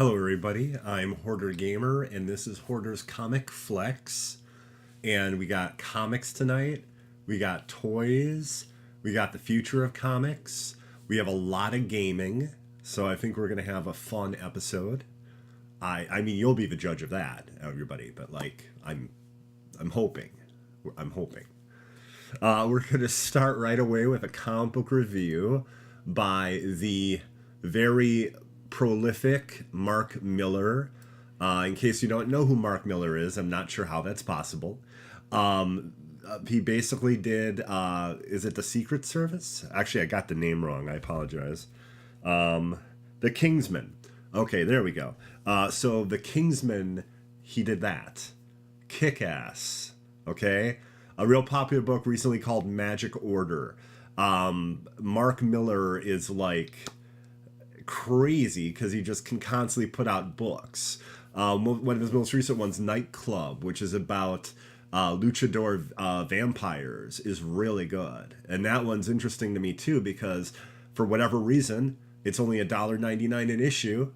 Hello, everybody. I'm Hoardergamer, and this is Hoarder's Comic Flex. And we got comics tonight. We got toys. We got the future of comics. We have a lot of gaming, so I think we're gonna have a fun episode. I mean, you'll be the judge of that, everybody. But I'm hoping. I'm hoping. We're gonna start right away with a comic book review by the very prolific Mark Millar. In case you don't know who Mark Millar is, I'm not sure how that's possible. He basically did, is it the Secret Service? Actually, I got the name wrong. I apologize. The Kingsman. Okay, there we go. So The Kingsman, he did that. Kick-Ass. Okay? A real popular book recently called Magic Order. Mark Millar is like crazy because he just can constantly put out books. One of his most recent ones, Nightclub, which is about luchador vampires, is really good. And that one's interesting to me too because for whatever reason, it's only $1.99 an issue.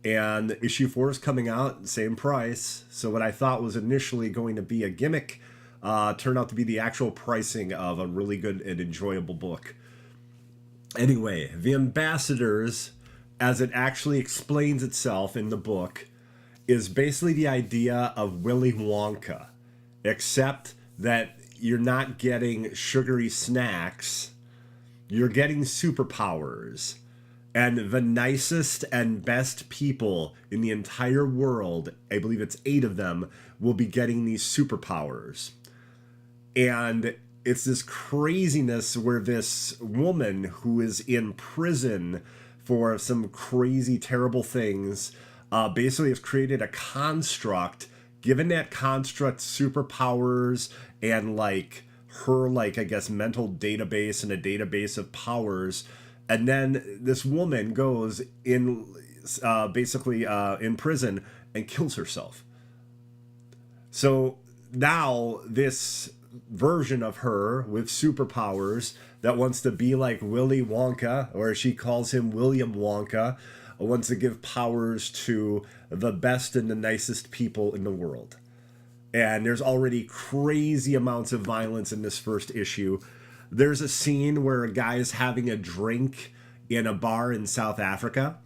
And issue 4 is coming out, same price. So what I thought was initially going to be a gimmick turned out to be the actual pricing of a really good and enjoyable book. Anyway, The Ambassadors, as it actually explains itself in the book, is basically the idea of Willy Wonka, except that you're not getting sugary snacks, you're getting superpowers, and the nicest and best people in the entire world, I believe it's 8 of them, will be getting these superpowers. And it's this craziness where this woman who is in prison for some crazy, terrible things, basically has created a construct, given that construct superpowers and like her, like, I guess, mental database and a database of powers. And then this woman goes in, basically in prison and kills herself. So now this version of her with superpowers that wants to be like Willy Wonka, or as she calls him, William Wonka, wants to give powers to the best and the nicest people in the world. And there's already crazy amounts of violence in this first issue. There's a scene where a guy is having a drink in a bar in South Africa,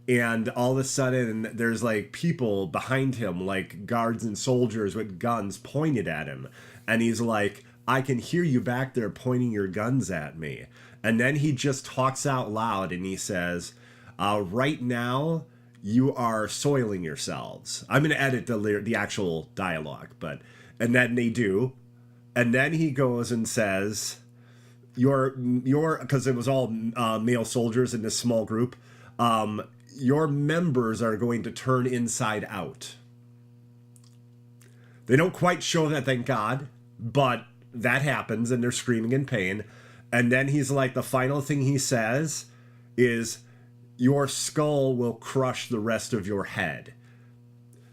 and all of a sudden there's like people behind him, like guards and soldiers with guns pointed at him. And he's like, I can hear you back there pointing your guns at me. And then he just talks out loud and he says, right now you are soiling yourselves. I'm going to edit the actual dialogue, and then they do. And then he goes and says, your, because it was all male soldiers in this small group, your members are going to turn inside out. They don't quite show that, thank God, but that happens and they're screaming in pain. And then he's like, the final thing he says is, your skull will crush the rest of your head.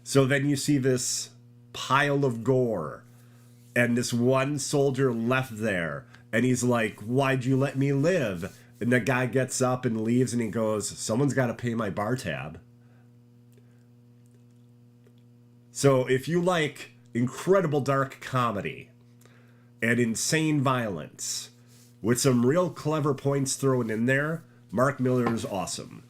So then you see this pile of gore and this one soldier left there. And he's like, why'd you let me live? And the guy gets up and leaves and he goes, someone's got to pay my bar tab. So if you like incredible dark comedy and insane violence with some real clever points thrown in there, Mark Millar is awesome.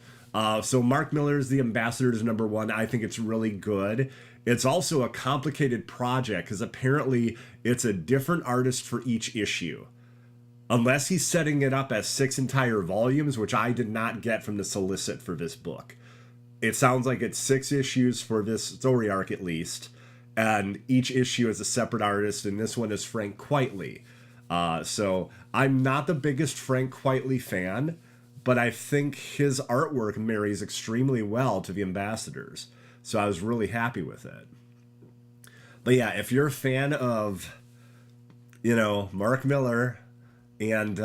So Mark Millar's The Ambassadors #1. I think it's really good. It's also a complicated project because apparently it's a different artist for each issue. Unless he's setting it up as 6 entire volumes, which I did not get from the solicit for this book. It sounds like it's 6 issues for this story arc at least, and each issue is a separate artist, and this one is Frank Quitely. So I'm not the biggest Frank Quitely fan, but I think his artwork marries extremely well to The Ambassadors. So I was really happy with it. But yeah, if you're a fan of, Mark Millar and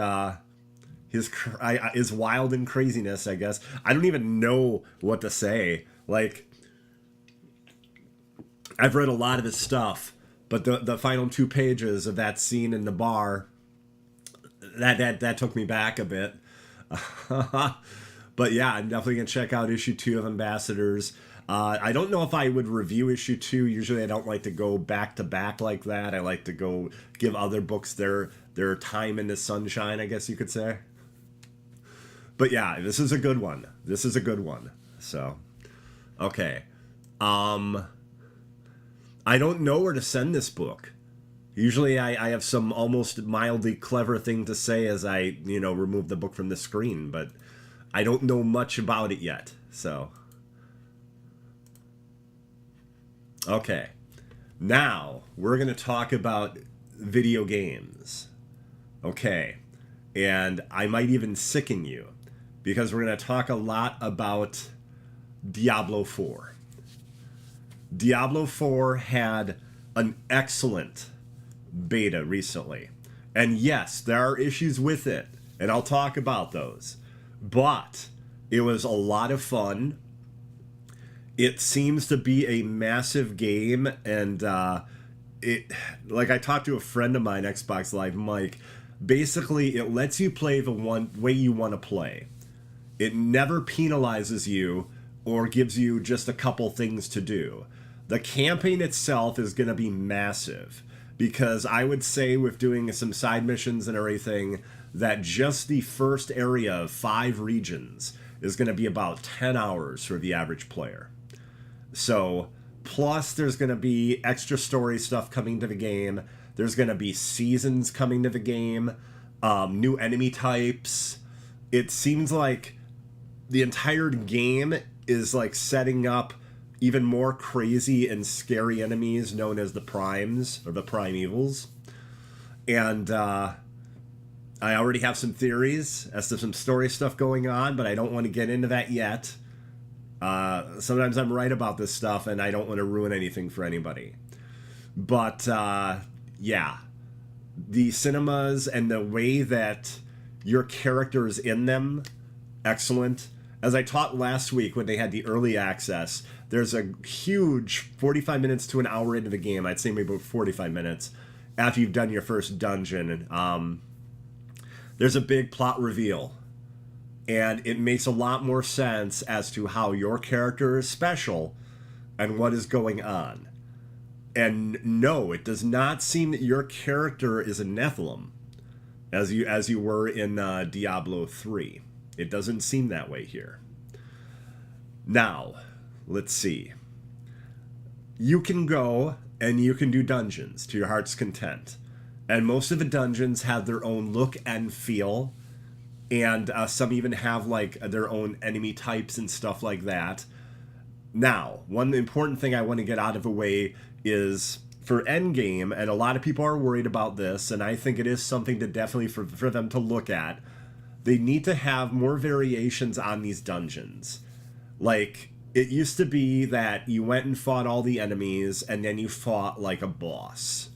his wild and craziness, I guess. I don't even know what to say. Like, I've read a lot of his stuff, but the final 2 pages of that scene in the bar, that took me back a bit. But yeah, I'm definitely going to check out issue 2 of Ambassadors. I don't know if I would review issue 2. Usually I don't like to go back to back like that. I like to go give other books their time in the sunshine, I guess you could say. But yeah, this is a good one. This is a good one. So, okay. I don't know where to send this book. Usually I have some almost mildly clever thing to say as I, remove the book from the screen, but I don't know much about it yet. So, okay. Now, we're going to talk about video games. Okay. And I might even sicken you, because we're going to talk a lot about Diablo 4. Diablo 4 had an excellent beta recently. And yes, there are issues with it, and I'll talk about those. But it was a lot of fun. It seems to be a massive game, and like I talked to a friend of mine, Xbox Live Mike, basically it lets you play the one way you want to play. It never penalizes you or gives you just a couple things to do. The campaign itself is going to be massive, because I would say with doing some side missions and everything, that just the first area of 5 regions is going to be about 10 hours for the average player. So, plus there's going to be extra story stuff coming to the game. There's going to be seasons coming to the game, new enemy types. It seems like the entire game is like setting up even more crazy and scary enemies known as the Primes, or the Primevals. And I already have some theories as to some story stuff going on, but I don't want to get into that yet. Sometimes I'm right about this stuff, and I don't want to ruin anything for anybody. But, yeah. The cinemas and the way that your character is in them, excellent. As I taught last week when they had the early access, there's a huge 45 minutes to an hour into the game, I'd say maybe about 45 minutes, after you've done your first dungeon. There's a big plot reveal. And it makes a lot more sense as to how your character is special and what is going on. And no, it does not seem that your character is a Nephilim, as you were in Diablo 3. It doesn't seem that way here. Now, let's see. You can go and you can do dungeons to your heart's content. And most of the dungeons have their own look and feel. And some even have like their own enemy types and stuff like that. Now, one important thing I want to get out of the way is for endgame, and a lot of people are worried about this, and I think it is something to definitely for them to look at. They need to have more variations on these dungeons. Like, it used to be that you went and fought all the enemies, and then you fought like a boss.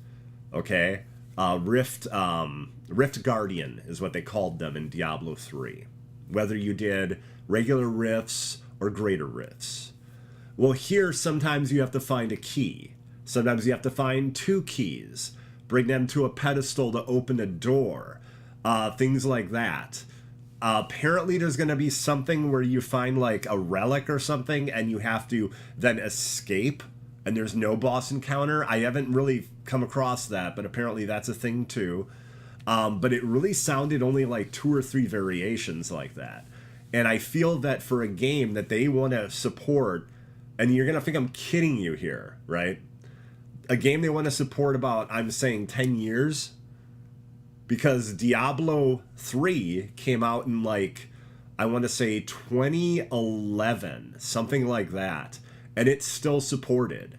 Okay? Rift Guardian is what they called them in Diablo 3. Whether you did regular rifts or greater rifts. Well, here sometimes you have to find a key. Sometimes you have to find 2 keys. Bring them to a pedestal to open a door. Things like that. Apparently there's going to be something where you find like a relic or something and you have to then escape and there's no boss encounter. I haven't really come across that, but apparently that's a thing too. But it really sounded only like 2 or 3 variations like that. And I feel that for a game that they want to support, and you're going to think I'm kidding you here, right? A game they want to support about, I'm saying 10 years. Because Diablo 3 came out in like, I want to say 2011, something like that. And it's still supported.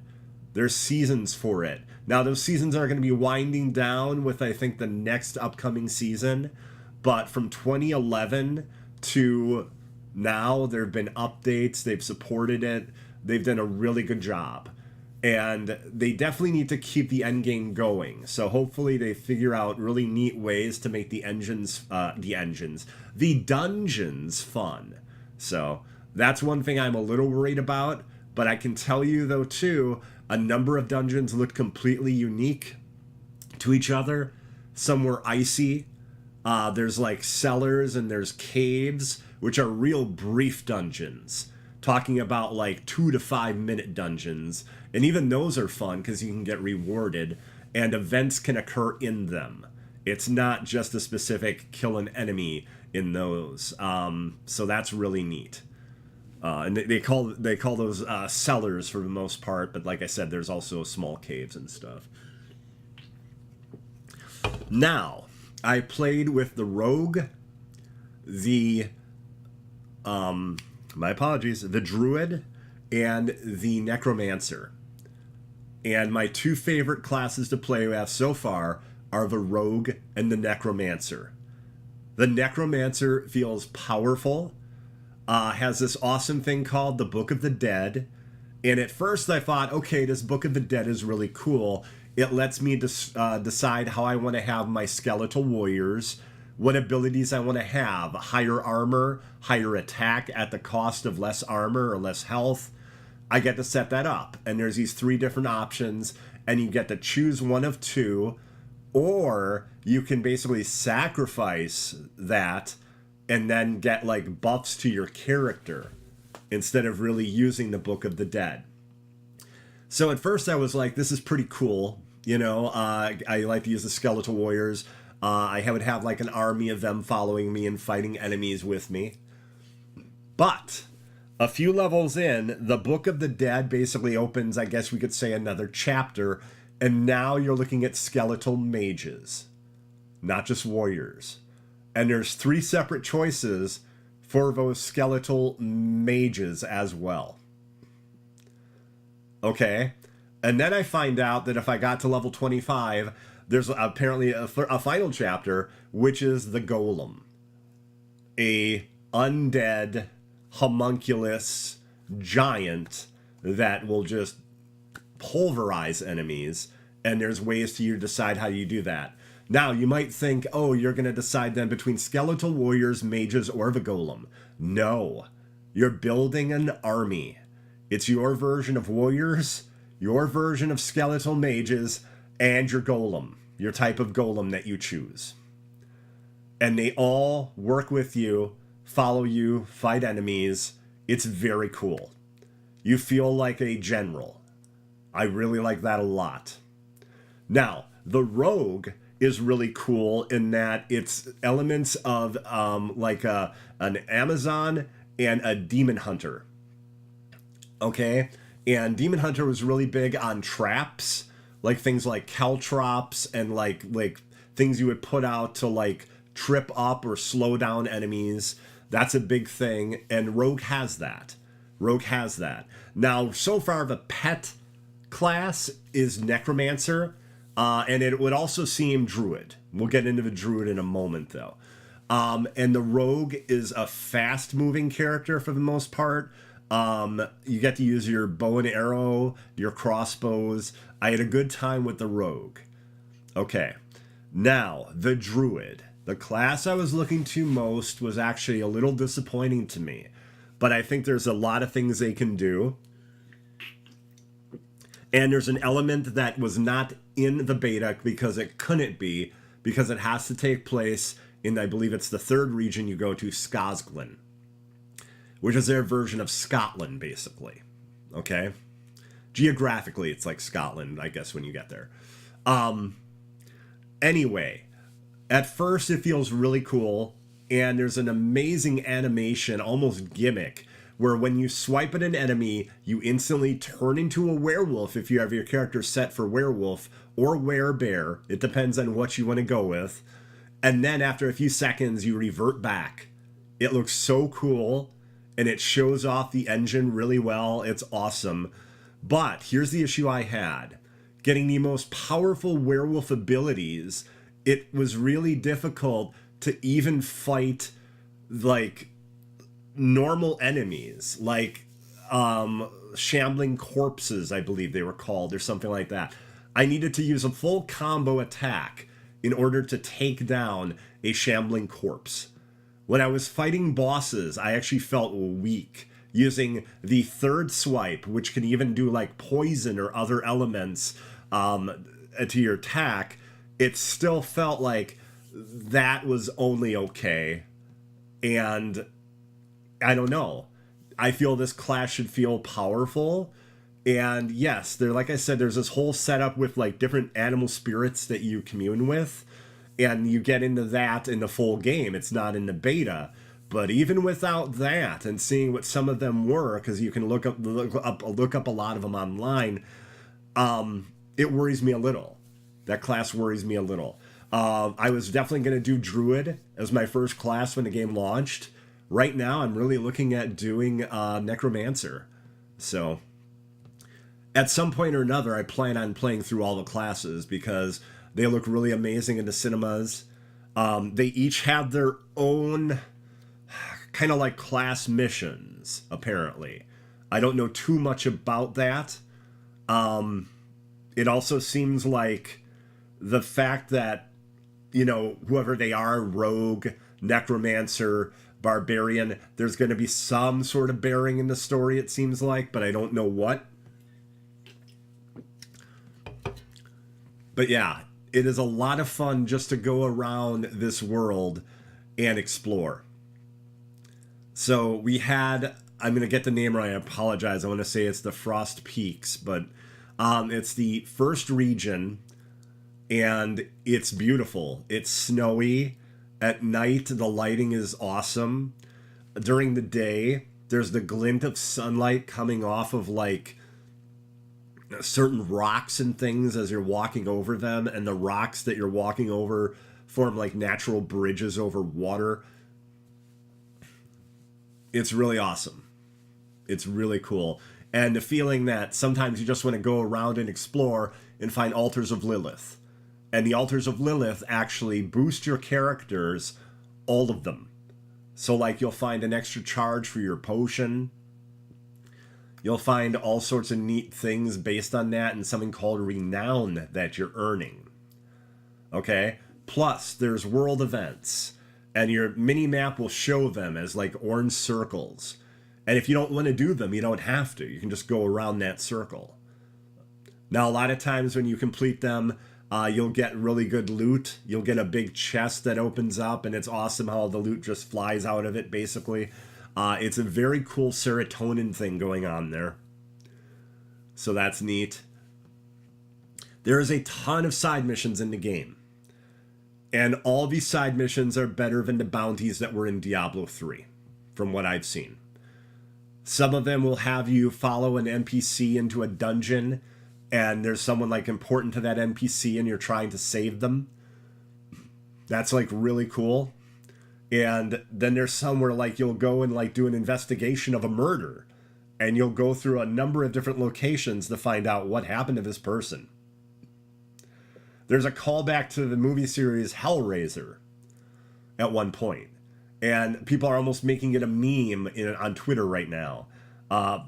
There's seasons for it. Now, those seasons are going to be winding down with, I think, the next upcoming season. But from 2011 to now, there have been updates. They've supported it. They've done a really good job. And they definitely need to keep the endgame going. So hopefully they figure out really neat ways to make the dungeons fun. So that's one thing I'm a little worried about. But I can tell you, though, too, a number of dungeons look completely unique to each other. Some were icy. There's like cellars and there's caves which are real brief dungeons, talking about like 2 to 5 minute dungeons. And even those are fun because you can get rewarded and events can occur in them. It's not just a specific kill an enemy in those. So that's really neat. And they call those cellars for the most part, but like I said, there's also small caves and stuff. Now, I played with the rogue, the my apologies, the druid, and the necromancer. And my 2 favorite classes to play with so far are the rogue and the necromancer. The necromancer feels powerful. Has this awesome thing called the Book of the Dead. And at first I thought, okay, this Book of the Dead is really cool. It lets me decide how I want to have my skeletal warriors, what abilities I want to have, higher armor, higher attack at the cost of less armor or less health. I get to set that up. And there's these 3 different options, and you get to choose one of 2, or you can basically sacrifice that and then get like buffs to your character instead of really using the Book of the Dead. So at first I was like, this is pretty cool. You know, I like to use the skeletal warriors. I would have like an army of them following me and fighting enemies with me. But a few levels in, the Book of the Dead basically opens, I guess we could say, another chapter. And now you're looking at skeletal mages, not just warriors. And there's 3 separate choices for those skeletal mages as well. Okay. And then I find out that if I got to level 25, there's apparently a final chapter, which is the golem. A undead homunculus giant that will just pulverize enemies. And there's ways to you decide how you do that. Now, you might think, oh, you're going to decide then between skeletal warriors, mages, or the golem. No. You're building an army. It's your version of warriors, your version of skeletal mages, and your golem. Your type of golem that you choose. And they all work with you, follow you, fight enemies. It's very cool. You feel like a general. I really like that a lot. Now, the rogue is really cool in that it's elements of like an Amazon and a demon hunter. Okay? And demon hunter was really big on traps, like things like caltrops and like things you would put out to like trip up or slow down enemies. That's a big thing, and rogue has that. Rogue has that. Now, so far the pet class is necromancer. And it would also seem druid. We'll get into the druid in a moment, though. And the rogue is a fast-moving character for the most part. You get to use your bow and arrow, your crossbows. I had a good time with the rogue. Okay. Now, the druid. The class I was looking to most was actually a little disappointing to me. But I think there's a lot of things they can do. And there's an element that was not in the beta because it couldn't be, because it has to take place in, I believe it's the 3rd region you go to, Scosglen, which is their version of Scotland, basically. Okay? Geographically, it's like Scotland, I guess, when you get there. Anyway, at first it feels really cool, and there's an amazing animation, almost gimmick, where when you swipe at an enemy, you instantly turn into a werewolf if you have your character set for werewolf or werebear. It depends on what you want to go with. And then after a few seconds, you revert back. It looks so cool, and it shows off the engine really well. It's awesome. But here's the issue I had. Getting the most powerful werewolf abilities, it was really difficult to even fight, like, normal enemies, like shambling corpses, I believe they were called, or something like that. I needed to use a full combo attack in order to take down a shambling corpse. When I was fighting bosses, I actually felt weak using the 3rd swipe, which can even do like poison or other elements to your attack. It still felt like that was only okay. And I don't know. I feel this class should feel powerful. And yes, there, like I said, there's this whole setup with like different animal spirits that you commune with, and you get into that in the full game. It's not in the beta, but even without that, and seeing what some of them were, because you can look up a lot of them online, it worries me a little. That class worries me a little. I was definitely going to do Druid as my first class when the game launched. Right now, I'm really looking at doing Necromancer. So at some point or another, I plan on playing through all the classes because they look really amazing in the cinemas. They each have their own kind of like class missions, apparently. I don't know too much about that. It also seems like the fact that, you know, whoever they are, rogue, necromancer, barbarian, there's going to be some sort of bearing in the story, it seems like, but I don't know what. But yeah, it is a lot of fun just to go around this world and explore. So we had, I'm going to get the name right, I apologize. I want to say it's the Frost Peaks, but it's the first region, and it's beautiful. It's snowy. At night, the lighting is awesome. During the day, there's the glint of sunlight coming off of like certain rocks and things as you're walking over them, and the rocks that you're walking over form like natural bridges over water. It's really awesome. It's really cool. And the feeling that sometimes you just want to go around and explore and find altars of Lilith. And the altars of Lilith actually boost your characters, all of them. So like you'll find an extra charge for your potion. You'll find all sorts of neat things based on that, and something called renown that you're earning. Okay? Plus, there's world events, and your mini-map will show them as like orange circles. And if you don't want to do them, you don't have to. You can just go around that circle. Now, a lot of times when you complete them, you'll get really good loot. You'll get a big chest that opens up, and it's awesome how the loot just flies out of it, basically. It's a very cool serotonin thing going on there. So that's neat. There is a ton of side missions in the game. And all these side missions are better than the bounties that were in Diablo 3, from what I've seen. Some of them will have you follow an NPC into a dungeon, and there's someone like important to that NPC and you're trying to save them. That's like really cool. And then there's some where like you'll go and like do an investigation of a murder, and you'll go through a number of different locations to find out what happened to this person. There's a callback to the movie series Hellraiser at one point, and people are almost making it a meme on Twitter right now.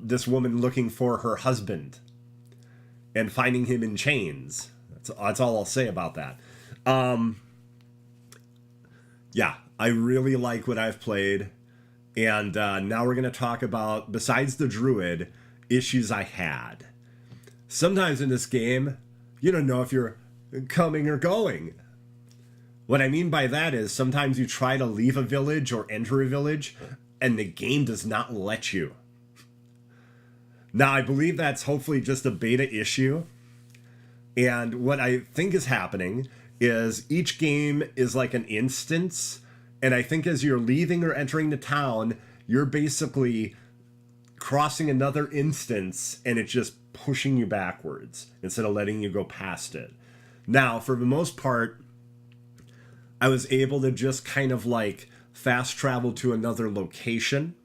This woman looking for her husband and finding him in chains. That's all I'll say about that. Yeah, I really like what I've played. And now we're going to talk about, besides the Druid, issues I had. Sometimes in this game, you don't know if you're coming or going. What I mean by that is sometimes you try to leave a village or enter a village, and the game does not let you. Now, I believe that's hopefully just a beta issue. And what I think is happening is each game is like an instance. And I think as you're leaving or entering the town, you're basically crossing another instance, and it's just pushing you backwards instead of letting you go past it. Now, for the most part, I was able to just kind of like fast travel to another location,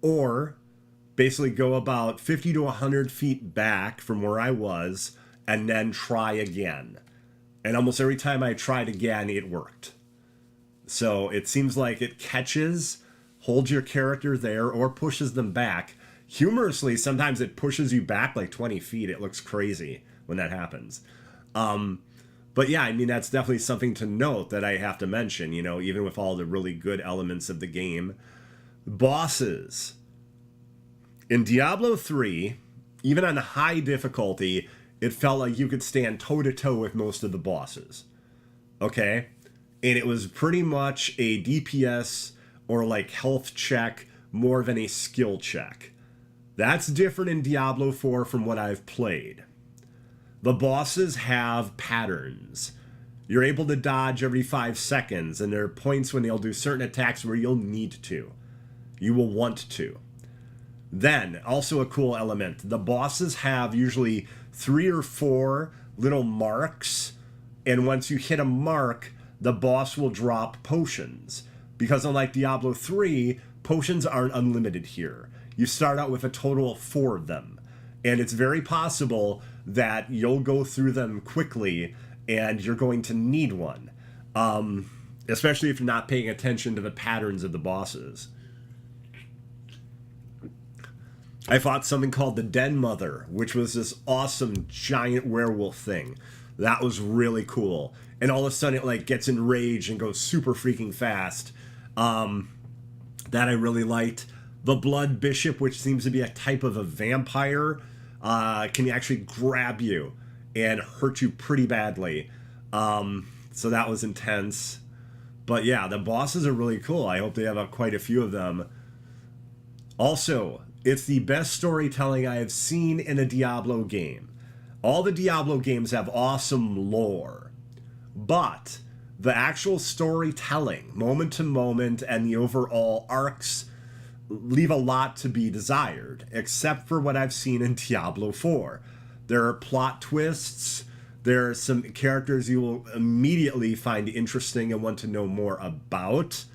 or basically go about 50 to 100 feet back from where I was and then try again. And almost every time I tried again, it worked. So it seems like it catches, holds your character there, or pushes them back. Humorously, sometimes it pushes you back like 20 feet. It looks crazy when that happens. But yeah, I mean, that's definitely something to note that I have to mention, you know, even with all the really good elements of the game. Bosses. In Diablo 3, even on high difficulty, it felt like you could stand toe-to-toe with most of the bosses. Okay? And it was pretty much a DPS or like health check more than a skill check. That's different in Diablo 4 from what I've played. The bosses have patterns. You're able to dodge every 5 seconds, and there are points when they'll do certain attacks where you'll need to. You will want to. Then, also a cool element, the bosses have usually 3 or 4 little marks, and once you hit a mark, the boss will drop potions. Because unlike Diablo 3, potions aren't unlimited here. You start out with a total of 4 of them. And it's very possible that you'll go through them quickly and you're going to need one. Especially if you're not paying attention to the patterns of the bosses. I fought something called the Den Mother, which was this awesome giant werewolf thing. That was really cool. And all of a sudden it like gets enraged and goes super freaking fast. That I really liked. The Blood Bishop, which seems to be a type of a vampire, can actually grab you and hurt you pretty badly. So that was intense. But yeah, the bosses are really cool. I hope they have quite a few of them. Also, it's the best storytelling I have seen in a Diablo game. All the Diablo games have awesome lore, but the actual storytelling, moment to moment, and the overall arcs leave a lot to be desired, except for what I've seen in Diablo 4. There are plot twists, there are some characters you will immediately find interesting and want to know more about.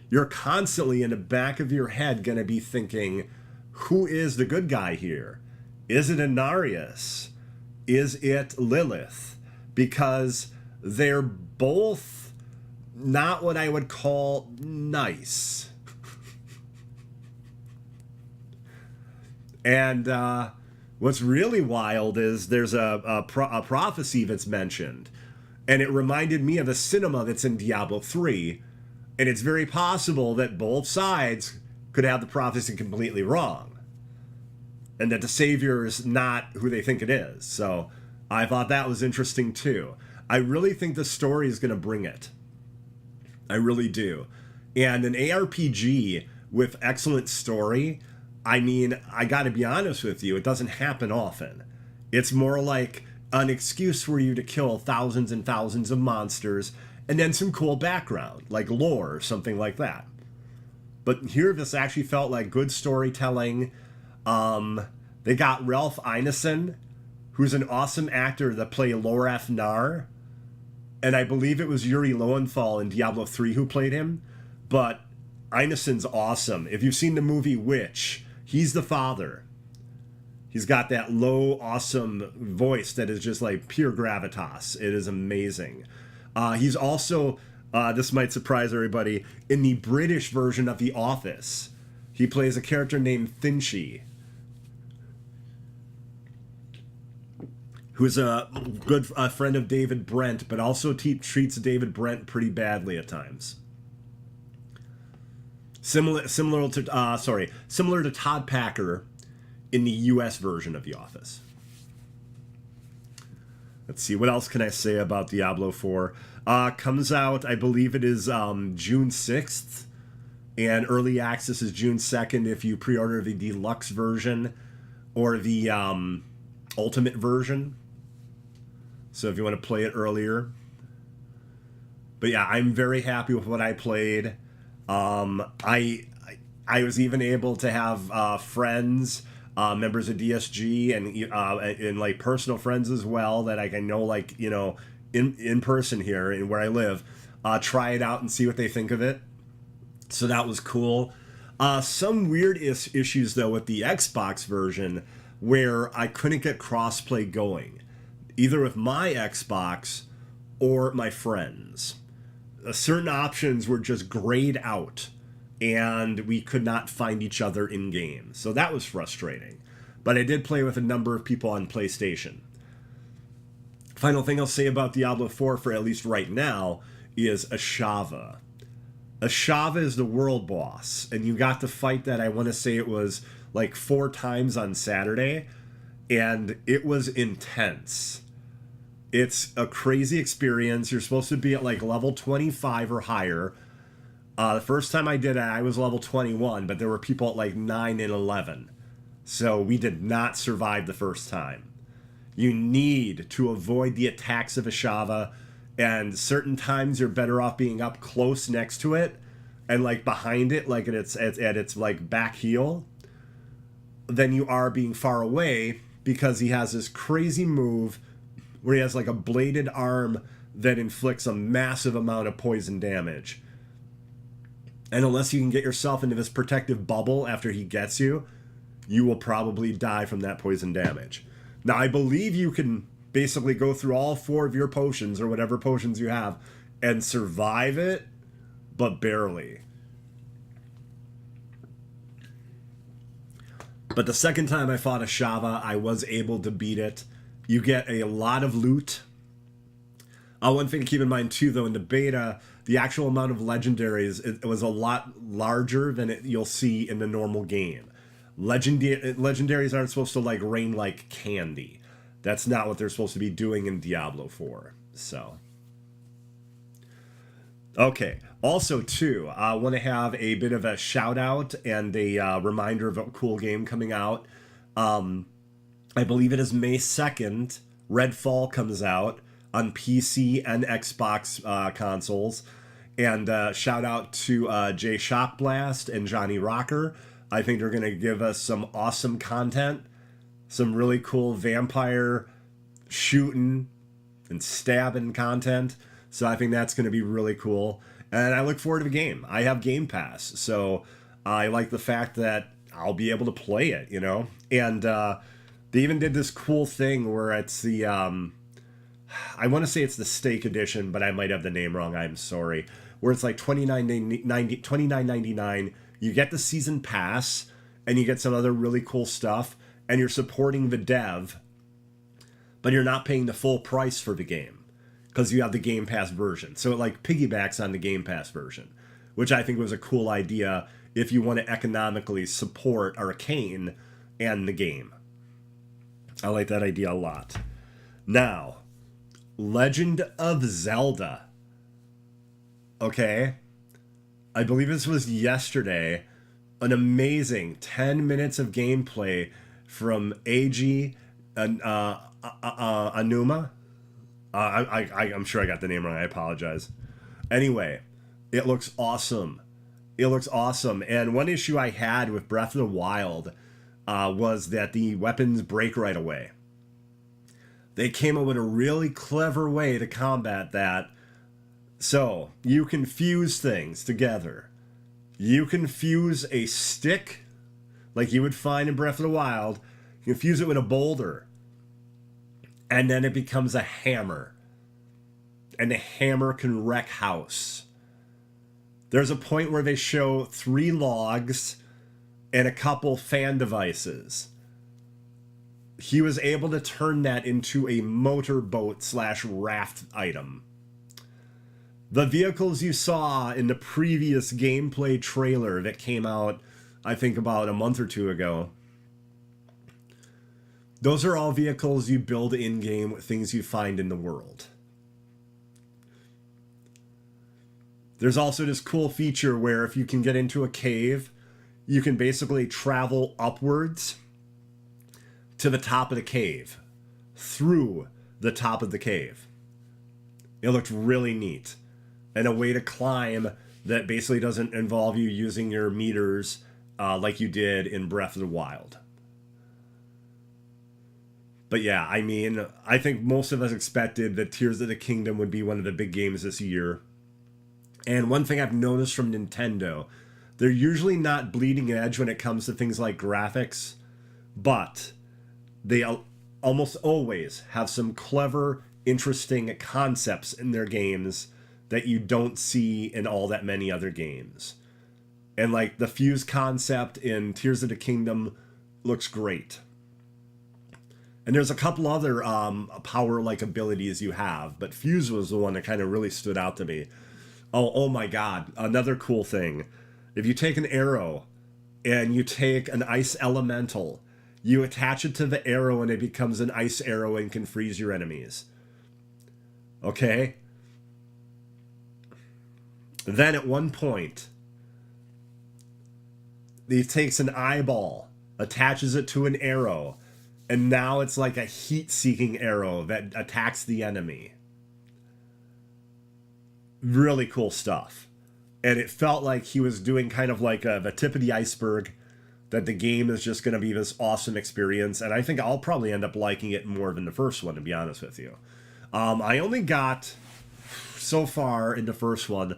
You're constantly in the back of your head going to be thinking, who is the good guy here? Is it Inarius? Is it Lilith? Because they're both not what I would call nice. And what's really wild is there's a prophecy that's mentioned. And it reminded me of a cinema that's in Diablo 3. And it's very possible that both sides could have the prophecy completely wrong. And that the Savior is not who they think it is. So I thought that was interesting too. I really think the story is going to bring it. I really do. And an ARPG with excellent story, I mean, I got to be honest with you, it doesn't happen often. It's more like an excuse for you to kill thousands and thousands of monsters and then some cool background, like lore or something like that. But here, this actually felt like good storytelling. They got Ralph Ineson, who's an awesome actor that played Lorath Nar. And I believe it was Yuri Lowenthal in Diablo 3 who played him. But Ineson's awesome. If you've seen the movie Witch, he's the father. He's got that low, awesome voice that is just like pure gravitas. It is amazing. He's also, this might surprise everybody, in the British version of The Office. He plays a character named Finchy, who's a good friend of David Brent, but also treats David Brent pretty badly at times. Similar to Todd Packer in the U.S. version of The Office. Let's see, what else can I say about Diablo 4? Comes out, I believe it is June 6th, and early access is June 2nd if you pre-order the deluxe version or the ultimate version. So if you want to play it earlier. But yeah, I'm very happy with what I played. I was even able to have friends, members of DSG, and like personal friends as well that I can know, like, you know, in person here and where I live, try it out and see what they think of it. So that was cool. Some weird issues though with the Xbox version where I couldn't get crossplay going, either with my Xbox or my friends. Certain options were just grayed out, and we could not find each other in game. So that was frustrating. But I did play with a number of people on PlayStation. Final thing I'll say about Diablo 4 for at least right now is Ashava. Ashava is the world boss, and you got to fight that, I want to say it was like 4 times on Saturday, and it was intense. It's a crazy experience. You're supposed to be at like level 25 or higher. The first time I did it, I was level 21, but there were people at like 9 and 11. So we did not survive the first time. You need to avoid the attacks of a Shava, and certain times you're better off being up close next to it and like behind it, like at its like back heel, than you are being far away, because he has this crazy move where he has like a bladed arm that inflicts a massive amount of poison damage. And unless you can get yourself into this protective bubble after he gets you, you will probably die from that poison damage. Now, I believe you can basically go through all 4 of your potions, or whatever potions you have, and survive it, but barely. But the second time I fought a Shava, I was able to beat it. You get a lot of loot. One thing to keep in mind too, though, in the beta, the actual amount of legendaries, it was a lot larger than you'll see in the normal game. Legendaries aren't supposed to like rain like candy. That's not what they're supposed to be doing in Diablo 4. So, okay. Also, too, I want to have a bit of a shout out and a reminder of a cool game coming out. I believe it is May 2nd. Redfall comes out on PC and Xbox consoles. And shout out to Jay Shockblast and Johnny Rocker. I think they're going to give us some awesome content. Some really cool vampire shooting and stabbing content. So I think that's going to be really cool. And I look forward to the game. I have Game Pass. So I like the fact that I'll be able to play it, you know? And they even did this cool thing where it's the... I want to say it's the Steak Edition, but I might have the name wrong. I'm sorry. Where it's like $29.99. You get the season pass, and you get some other really cool stuff, and you're supporting the dev, but you're not paying the full price for the game because you have the Game Pass version. So it like piggybacks on the Game Pass version, which I think was a cool idea if you want to economically support Arcane and the game. I like that idea a lot. Now, Legend of Zelda. Okay. I believe this was yesterday. An amazing 10 minutes of gameplay from Eiji Anuma. I'm sure I got the name wrong. I apologize. Anyway, it looks awesome. It looks awesome. And one issue I had with Breath of the Wild was that the weapons break right away. They came up with a really clever way to combat that. So, you can fuse things together. You can fuse a stick, like you would find in Breath of the Wild. You can fuse it with a boulder. And then it becomes a hammer. And the hammer can wreck house. There's a point where they show 3 logs and a couple fan devices. He was able to turn that into a motorboat / raft item. The vehicles you saw in the previous gameplay trailer that came out, I think about a month or 2 ago, those are all vehicles you build in-game with things you find in the world. There's also this cool feature where if you can get into a cave, you can basically travel upwards to the top of the cave, through the top of the cave. It looked really neat. And a way to climb that basically doesn't involve you using your meters like you did in Breath of the Wild. But yeah, I mean, I think most of us expected that Tears of the Kingdom would be one of the big games this year. And one thing I've noticed from Nintendo, they're usually not bleeding edge when it comes to things like graphics, but they almost always have some clever, interesting concepts in their games that you don't see in all that many other games. And like the fuse concept in Tears of the Kingdom looks great. And there's a couple other power-like abilities you have, but fuse was the one that kind of really stood out to me. Oh my god, another cool thing. If you take an arrow and you take an ice elemental, you attach it to the arrow and it becomes an ice arrow and can freeze your enemies. Okay? Then at one point, he takes an eyeball, attaches it to an arrow, and now it's like a heat-seeking arrow that attacks the enemy. Really cool stuff. And it felt like he was doing kind of like the tip of the iceberg, that the game is just going to be this awesome experience. And I think I'll probably end up liking it more than the first one, to be honest with you. I only got so far in the first one.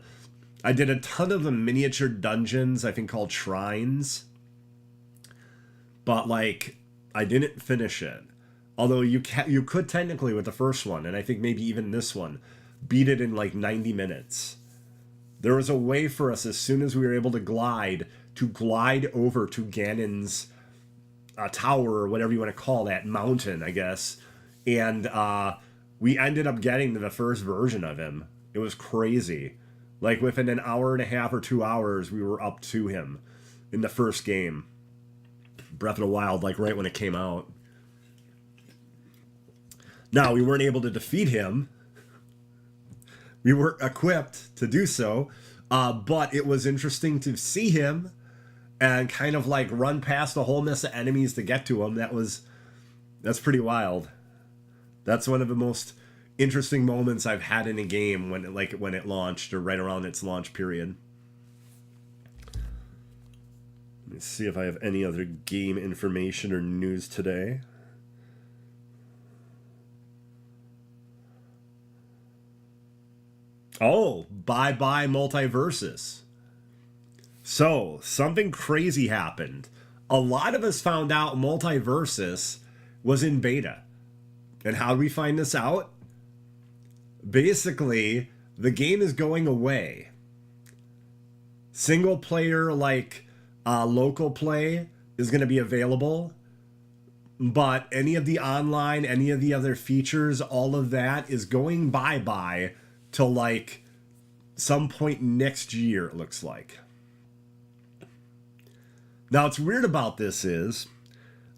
I did a ton of the miniature dungeons, I think called shrines. But like, I didn't finish it. Although you could technically with the first one, and I think maybe even this one, beat it in like 90 minutes. There was a way for us, as soon as we were able to glide over to Ganon's tower, or whatever you want to call that, mountain, I guess. And we ended up getting to the first version of him. It was crazy. Like within an hour and a half or 2 hours, we were up to him in the first game. Breath of the Wild, like right when it came out. Now, we weren't able to defeat him. We weren't equipped to do so. But it was interesting to see him and kind of like run past a whole mess of enemies to get to him. That's pretty wild. That's one of the most interesting moments I've had in a game when it launched, or right around its launch period. Let me see if I have any other game information or news today. Oh, bye-bye Multiversus. So, something crazy happened. A lot of us found out Multiversus was in beta. And how do we find this out? Basically, the game is going away. Single player, like local play, is going to be available. But any of the online, any of the other features, all of that is going bye-bye till like some point next year, it looks like. Now, what's weird about this is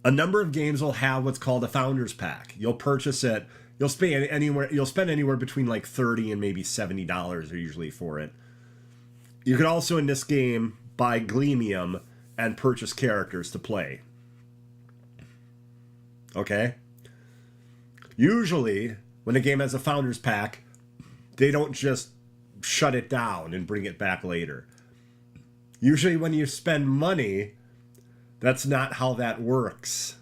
a number of games will have what's called a Founders Pack. You'll purchase it. You'll spend anywhere between like $30 and maybe $70 usually for it. You could also in this game buy Gleamium and purchase characters to play. Okay? Usually, when a game has a Founders Pack, they don't just shut it down and bring it back later. Usually when you spend money, that's not how that works.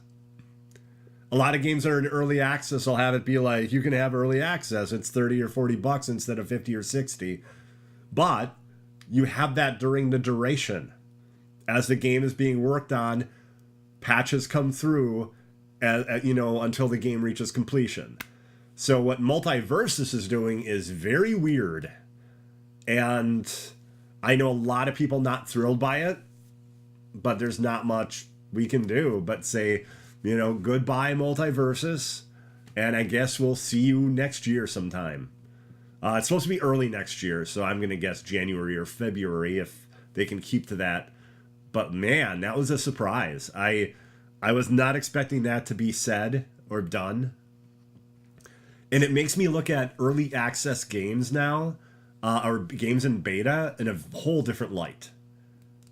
A lot of games that are in early access will have it be like, you can have early access. It's 30 or 40 bucks instead of 50 or 60. But you have that during the duration. As the game is being worked on, patches come through, until the game reaches completion. So what Multiversus is doing is very weird. And I know a lot of people not thrilled by it, but there's not much we can do but say, goodbye Multiversus, and I guess we'll see you next year sometime. It's supposed to be early next year, so I'm going to guess January or February if they can keep to that. But man, that was a surprise. I was not expecting that to be said or done. And it makes me look at early access games now, or games in beta, in a whole different light.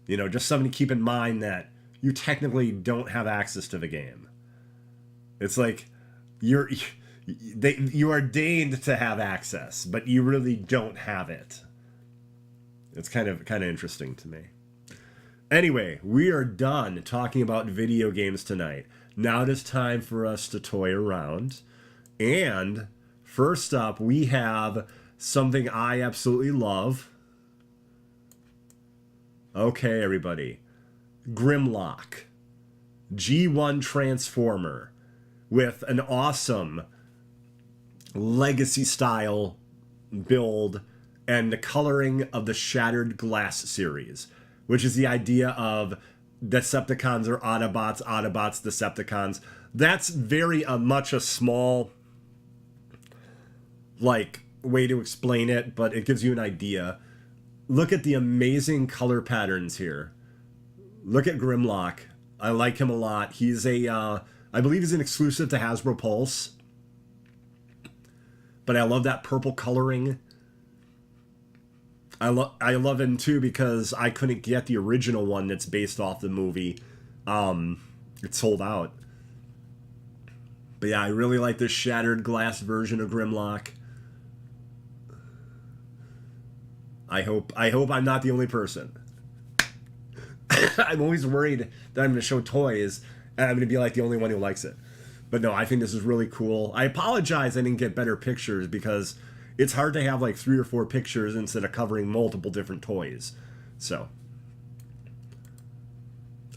Just something to keep in mind that you technically don't have access to the game. It's like you are deigned to have access, but you really don't have it. It's kind of interesting to me. Anyway, we are done talking about video games tonight. Now it is time for us to toy around. And first up, we have something I absolutely love. Okay, everybody. Grimlock. G1 Transformer with an awesome legacy-style build and the coloring of the Shattered Glass series, which is the idea of Decepticons or Autobots, Autobots, Decepticons. That's very much a small way to explain it, but it gives you an idea. Look at the amazing color patterns here. Look at Grimlock. I like him a lot. He's I believe he's an exclusive to Hasbro Pulse. But I love that purple coloring. I love him too because I couldn't get the original one that's based off the movie. It sold out. But yeah, I really like this shattered glass version of Grimlock. I hope I'm not the only person. I'm always worried that I'm going to show toys and I'm going to be like the only one who likes it. But no, I think this is really cool. I apologize I didn't get better pictures because it's hard to have like 3 or 4 pictures instead of covering multiple different toys. So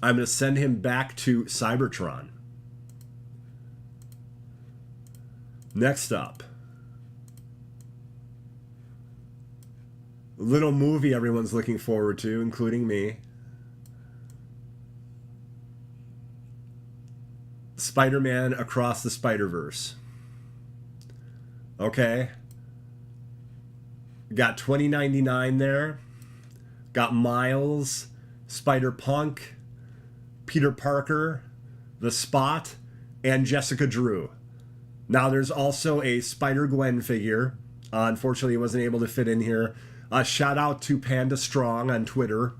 I'm going to send him back to Cybertron. Next up, a little movie everyone's looking forward to, including me. Spider-Man Across the Spider-Verse. Okay. Got 2099 there. Got Miles, Spider-Punk, Peter Parker, The Spot, and Jessica Drew. Now there's also a Spider-Gwen figure. Unfortunately, it wasn't able to fit in here. Shout out to Panda Strong on Twitter,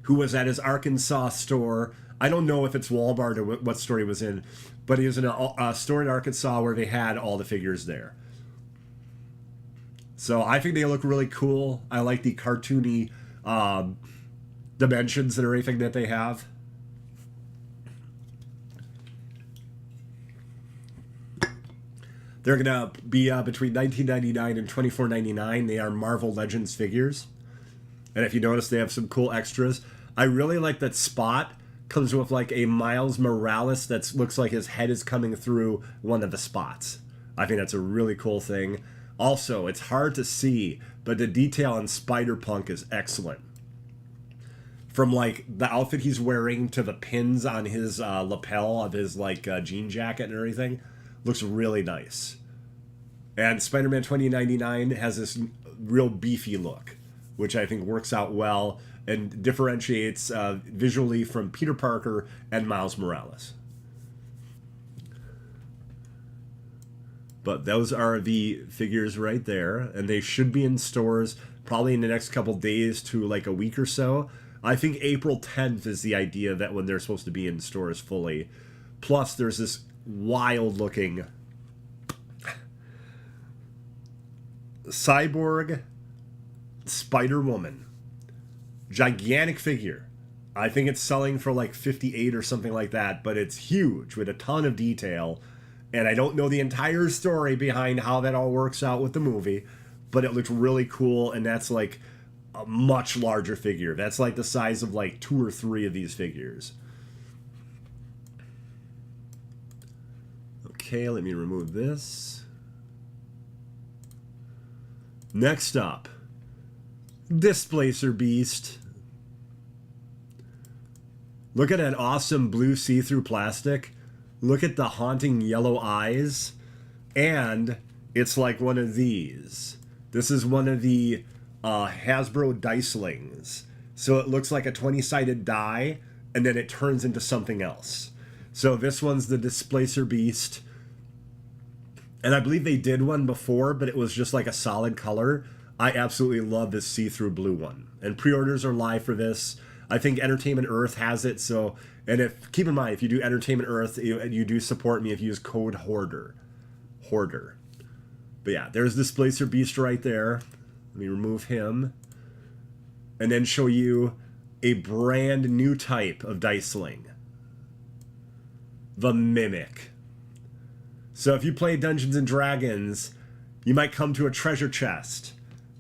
who was at his Arkansas store. I don't know if it's Walmart or what store he was in, but he was in a store in Arkansas where they had all the figures there. So I think they look really cool. I like the cartoony dimensions and everything that they have. They're going to be between $19.99 and $24.99. They are Marvel Legends figures. And if you notice, they have some cool extras. I really like that Spot comes with like a Miles Morales that looks like his head is coming through one of the spots. I think that's a really cool thing. Also, it's hard to see, but the detail on Spider-Punk is excellent. From like the outfit he's wearing to the pins on his lapel of his like jean jacket and everything. Looks really nice. And Spider-Man 2099 has this real beefy look, which I think works out well and differentiates visually from Peter Parker and Miles Morales. But those are the figures right there, and they should be in stores probably in the next couple days to like a week or so. I think April 10th is the idea that when they're supposed to be in stores fully. Plus, there's this wild looking Cyborg Spider-Woman. Gigantic figure. I think it's selling for like 58 or something like that, but it's huge with a ton of detail. And I don't know the entire story behind how that all works out with the movie, but it looks really cool, and that's like a much larger figure. That's like the size of like 2 or 3 of these figures. Okay, let me remove this. Next up, Displacer Beast. Look at that awesome blue see-through plastic. Look at the haunting yellow eyes. And it's like one of these. This is one of the Hasbro Dicelings. So it looks like a 20-sided die, and then it turns into something else. So this one's the Displacer Beast. And I believe they did one before, but it was just like a solid color. I absolutely love this see-through blue one. And pre-orders are live for this. I think Entertainment Earth has it. So, and if keep in mind, if you do Entertainment Earth, you do support me if you use code Hoarder. Hoarder. But yeah, there's Displacer Beast right there. Let me remove him. And then show you a brand new type of Diceling. The Mimic. So if you play Dungeons and Dragons, you might come to a treasure chest.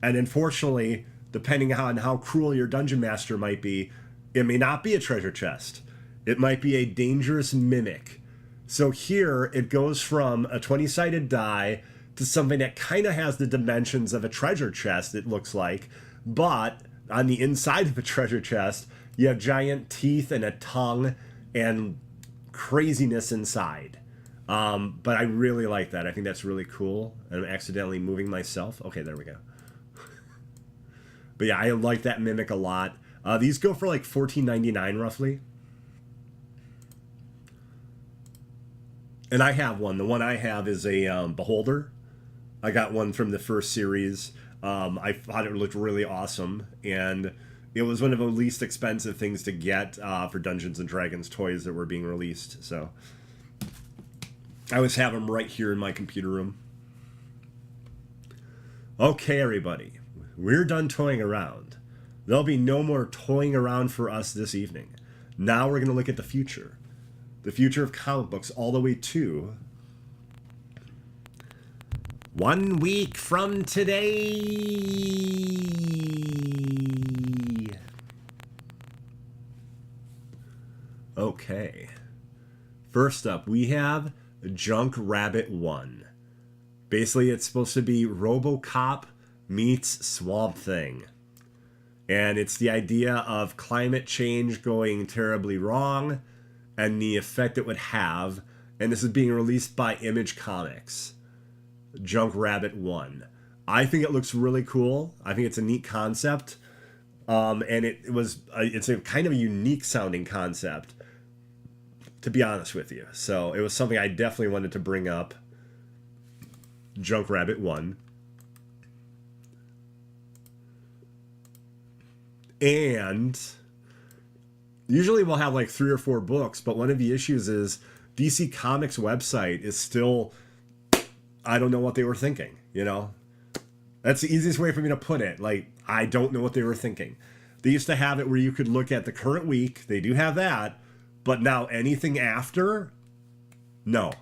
And unfortunately, depending on how cruel your dungeon master might be, it may not be a treasure chest. It might be a dangerous mimic. So here, it goes from a 20-sided die to something that kind of has the dimensions of a treasure chest, it looks like. But on the inside of the treasure chest, you have giant teeth and a tongue and craziness inside. But I really like that. I think that's really cool. I'm accidentally moving myself. Okay, there we go. But yeah, I like that Mimic a lot. These go for like $14.99 roughly. And I have one. The one I have is a Beholder. I got one from the first series. I thought it looked really awesome, and it was one of the least expensive things to get for Dungeons and Dragons toys that were being released. So I always have them right here in my computer room. Okay, everybody, we're done toying around. There'll be no more toying around for us this evening. Now we're going to look at the future. The future of comic books all the way to 1 week from today. Okay. First up, we have Junk Rabbit 1. Basically, it's supposed to be RoboCop meets Swamp Thing. And it's the idea of climate change going terribly wrong and the effect it would have. And this is being released by Image Comics. Junk Rabbit 1. I think it looks really cool. I think it's a neat concept. And it's a kind of a unique sounding concept, to be honest with you. So it was something I definitely wanted to bring up. Junk Rabbit 1. And usually we'll have like 3 or 4 books, but one of the issues is DC Comics website is still, I don't know what they were thinking, you know? That's the easiest way for me to put it. Like, I don't know what they were thinking. They used to have it where you could look at the current week. They do have that, but now anything after, no.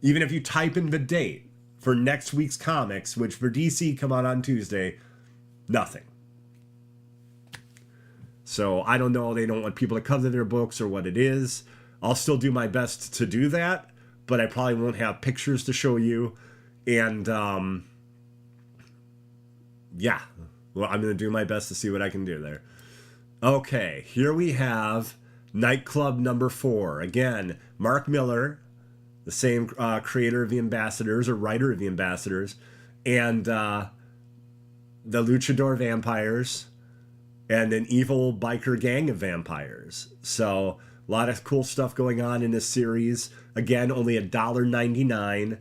Even if you type in the date for next week's comics, which for DC come out on Tuesday, nothing. So I don't know, they don't want people to cover their books or what it is. I'll still do my best to do that, but I probably won't have pictures to show you. And yeah, well, I'm going to do my best to see what I can do there. Okay, here we have Nightclub number 4. Again, Mark Miller, the same creator of the Ambassadors, or writer of the Ambassadors, and the Luchador Vampires, and an evil biker gang of vampires. So a lot of cool stuff going on in this series. Again, only $1.99,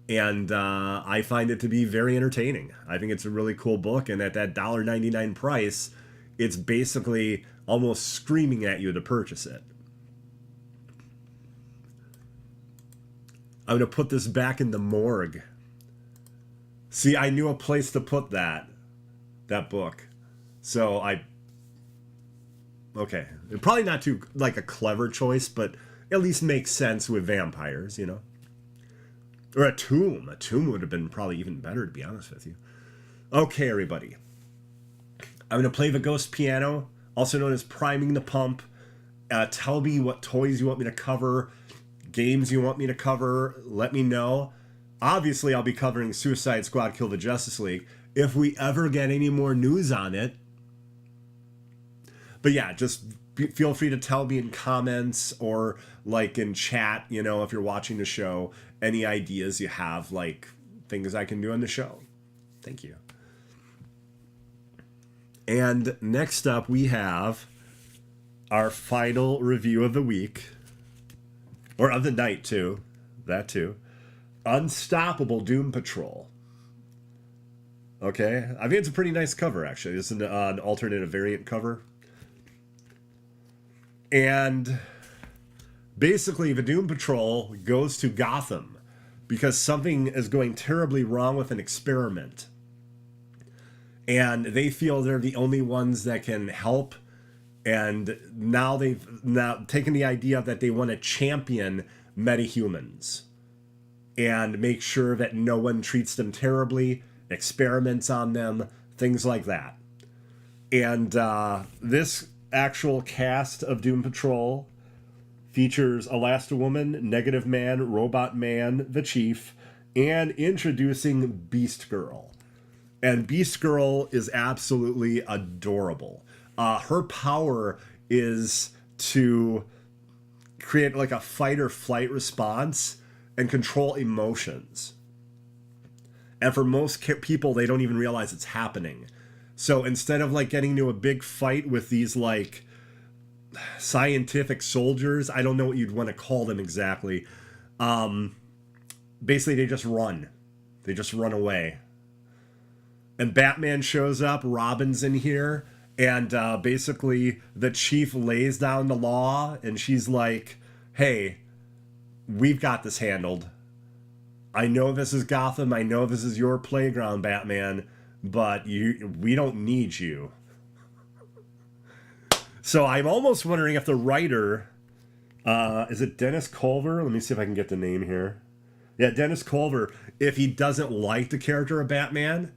and I find it to be very entertaining. I think it's a really cool book, and at that $1.99 price, it's basically almost screaming at you to purchase it. I'm going to put this back in the morgue. See, I knew a place to put that book. So okay, probably not too like a clever choice, but at least makes sense with vampires, you know. Or a tomb. A tomb would have been probably even better, to be honest with you. Okay, everybody. I'm going to play the ghost piano, also known as priming the pump. Tell me what toys you want me to cover, games you want me to cover. Let me know. Obviously, I'll be covering Suicide Squad Kill the Justice League if we ever get any more news on it. But yeah, just feel free to tell me in comments or like in chat, you know, if you're watching the show, any ideas you have, like things I can do on the show. Thank you. And next up, we have our final review of the week, or of the night too, that too. Unstoppable Doom Patrol. Okay, I think it's a pretty nice cover, actually. It's an alternative variant cover. And basically, the Doom Patrol goes to Gotham because something is going terribly wrong with an experiment. And they feel they're the only ones that can help. And now they've taken the idea that they want to champion metahumans and make sure that no one treats them terribly, experiments on them, things like that. And this actual cast of Doom Patrol features Elasti-Woman, Negative Man, Robot Man, the Chief, and introducing Beast Girl. And Beast Girl is absolutely adorable. Her power is to create like a fight or flight response and control emotions. And for most people, they don't even realize it's happening. So instead of like getting into a big fight with these like scientific soldiers, I don't know what you'd want to call them exactly. Basically, they just run. They just run away. and Batman shows up. Robin's in here, and basically the chief lays down the law, and she's like, "Hey, we've got this handled. I know this is Gotham. I know this is your playground, Batman, but we don't need you." So I'm almost wondering if the writer, is it Dennis Culver? Let me see if I can get the name here. Yeah, Dennis Culver, if he doesn't like the character of Batman,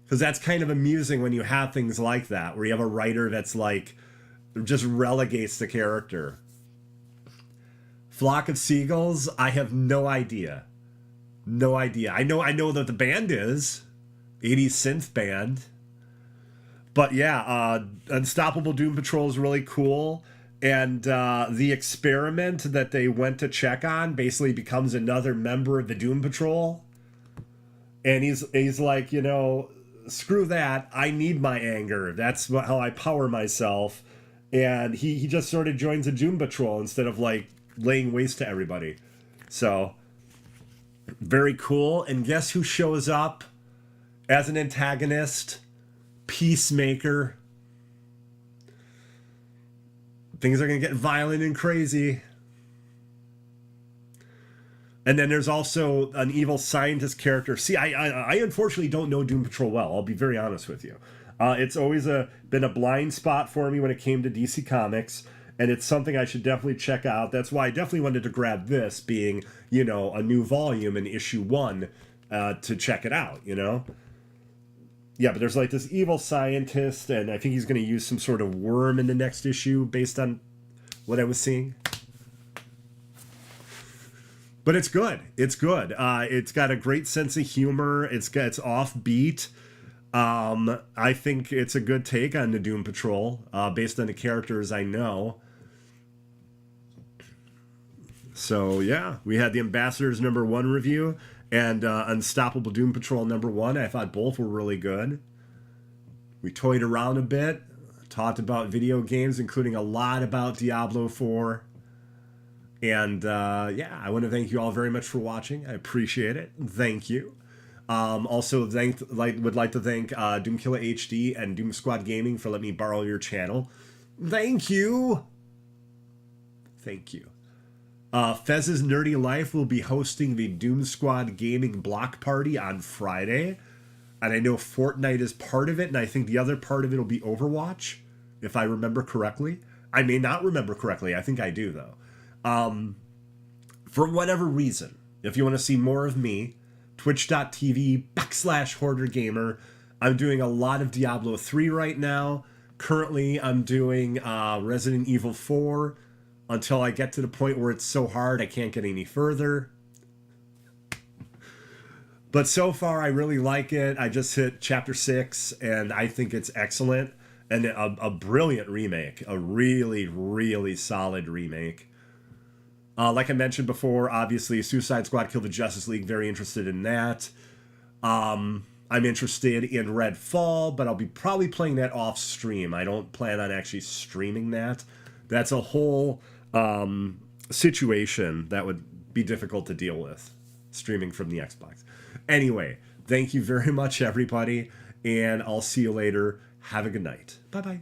because that's kind of amusing when you have things like that, where you have a writer that's like, just relegates the character. Flock of Seagulls, I have no idea. No idea. I know that the band is 80s synth band. But yeah, Unstoppable Doom Patrol is really cool. And the experiment that they went to check on basically becomes another member of the Doom Patrol. And he's like, you know, screw that. I need my anger. That's how I power myself. And he just sort of joins the Doom Patrol instead of like laying waste to everybody. So very cool. And guess who shows up as an antagonist? Peacemaker. Things are going to get violent and crazy. And then there's also an evil scientist character. See, I unfortunately don't know Doom Patrol well. I'll be very honest with you. It's always been a blind spot for me when it came to DC Comics, and it's something I should definitely check out. That's why I definitely wanted to grab this, being, you know, a new volume in issue 1, to check it out, you know? Yeah, but there's like this evil scientist, and I think he's going to use some sort of worm in the next issue based on what I was seeing. But it's good. It's good. It's got a great sense of humor. It's offbeat. I think it's a good take on the Doom Patrol, based on the characters I know. So yeah, we had the Ambassadors #1 review and Unstoppable Doom Patrol #1. I thought both were really good. We toyed around a bit, talked about video games, including a lot about Diablo 4. And yeah, I want to thank you all very much for watching. I appreciate it. Thank you. Also, would like to thank Doomkiller HD and Doom Squad Gaming for letting me borrow your channel. Thank you. Thank you. Fez's Nerdy Life will be hosting the Doom Squad Gaming block party on Friday. And I know Fortnite is part of it, and I think the other part of it will be Overwatch, if I remember correctly. I may not remember correctly. I think I do, though. For whatever reason, if you want to see more of me, twitch.tv/Hoardergamer. I'm doing a lot of Diablo 3 right now. Currently, I'm doing Resident Evil 4 until I get to the point where it's so hard I can't get any further. But so far, I really like it. I just hit Chapter 6, and I think it's excellent. And a brilliant remake. A really, really solid remake. Like I mentioned before, obviously, Suicide Squad Kill the Justice League. Very interested in that. I'm interested in Redfall, but I'll be probably playing that off stream. I don't plan on actually streaming that. That's a whole situation that would be difficult to deal with, streaming from the Xbox. Anyway, thank you very much, everybody, and I'll see you later. Have a good night. Bye-bye.